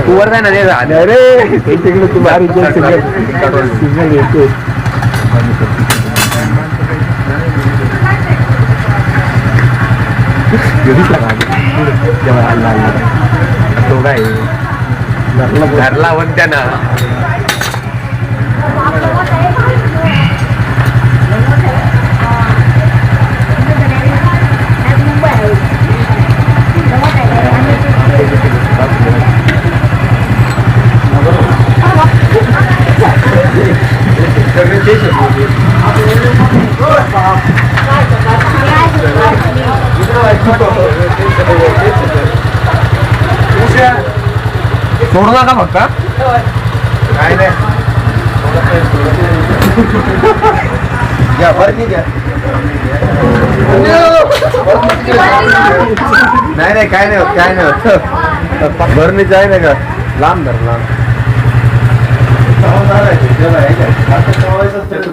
वर नाही ना अरे तिकडे तू भारी तो काय घरला म्हणत्या ना सोडू नका फक्त काय नाही घ्या बरं घ्या नाही काय नाही होत काय नाही होत भरणीच आहे ना का लांब धर लांब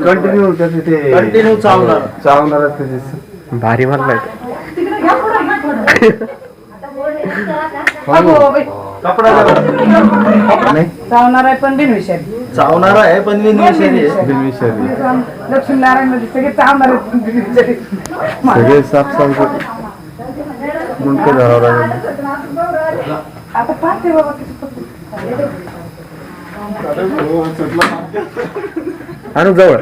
कंटिन्यू चावणार भारी म्हणलाय चावणार आहे पण बिनविषारी लक्ष्मीनारायण मध्ये सगळे चावणार आहेत सगळे साफ मुंडके धरावं लागेल आता पाहते बाबा आणू जवळ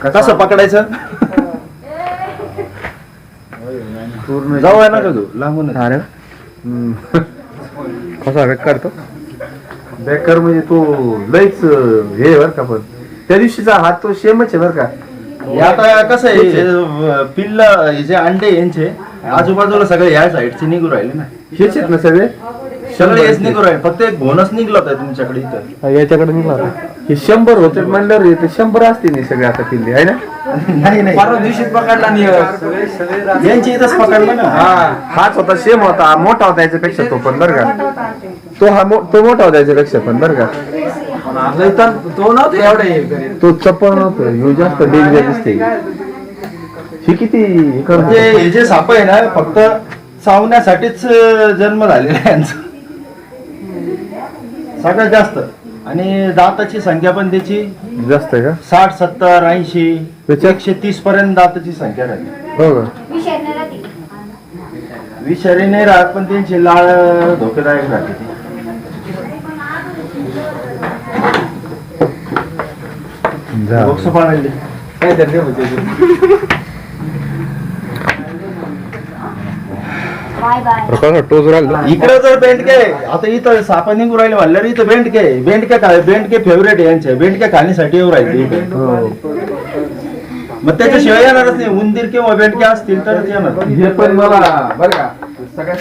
कसं पकडायचं पूर्ण जवळ आहे ना का तू लांबून अरे कसा बेकार तो बेकार म्हणजे तो लईच हे बर का पण त्या दिवशीचा हात तो शेमच आहे बर का आता कसं आहे पिल्ल हे जे अंडे यांचे आजूबाजूला सगळे या साईडचे निघू राहिले ना हेच आहेत ना सगळे सगळे हेच निघू राहिले फक्त एक बोनस निघला होता तुमच्याकडे इथं याच्याकडे निघला हे 100 होते म्हणल्यावर ते 100 असतील नाही सगळे आता पिल्ले आहे ना नाही परवा दिवशीच पकडला नाही यांची इथंच पकडला ना हाच होता सेम होता मोठा होता याच्यापेक्षा तो पण बरं का तो मोठा होता याच्यापेक्षा पण बरं का तो नव्हतं एवढं तो चप्पल नव्हतं ह्यो जास्त डेंजर दिसते ही किती हे जे साप आहे ना फक्त चावण्यासाठीच जन्म झालेला आहे यांचा सगळ्यात जास्त आणि दाताची संख्या पण त्याची जास्त आहे का 60 70 80 130 पर्यंत दाताची संख्या राहिली हो का विषारी नाही राहत पण त्यांची लाळ धोकेदायक राहते बॉक्स पाळले काय तर इकडे जर बेंडके आता इथं सापा निघू राहिले म्हणल्यावर इथं बेंडके फेवरेट आहे यांचे बेंडके खाण्यासाठी येऊ राहिले मग त्याच्याशिवाय येणारच नाही उंदीर किंवा बेंडके असतील तरच येणार हे पण मला बरं का सगळ्यात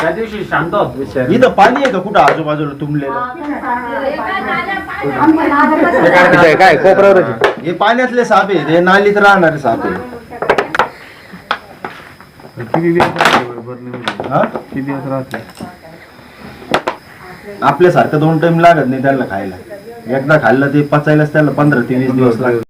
त्या दिवशी शांत होत इथं पाणी आहे का कुठं आजूबाजूला तुंबलेलं काय कोपऱ्यावर हे पाण्यातले साप आहे हे नालीत राहणारे साप आहे किती दिवस राहते आपल्यासारखं 2 टाइम लागत नाही त्यांना खायला एकदा खाल्लं ते पचायलाच त्याला 15 ते 20 दिवस लागतात